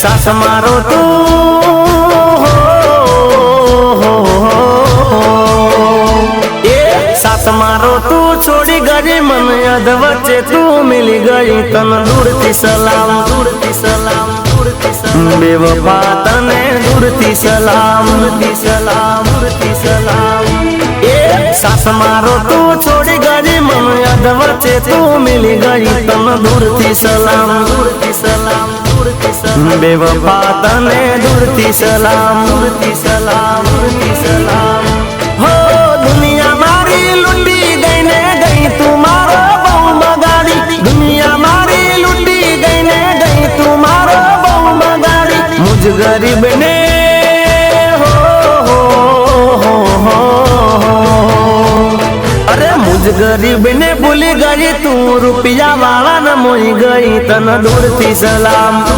सास मारो तू सास मारो तू छोड़ी गई मन अध वच्चे तू मिली गई तन दूरती सलाम दूरती सलाम दूरती सलाम बेवफा तने दूरती सलाम दूरती सलाम दूरती सलाम सास मारो तू छोड़ी गई मन अध वच्चे तू मिली गई तन दूरती सलाम दूरती सलाम दूरती सलाम बेवफा तने दूरती सलाम दूरती सलाम दूरती सलाम हो दुनिया मारी लुटी गईने गई तुम्हारो बहु बगाड़ी दुनिया मारी लुटी गईने गई तुम्हारो बहु बगाड़ी मुझ गरीब ने अरे मुझ गरीब ने भूल गई तू रुपया वाला न मोई गई तन दूरती सलाम।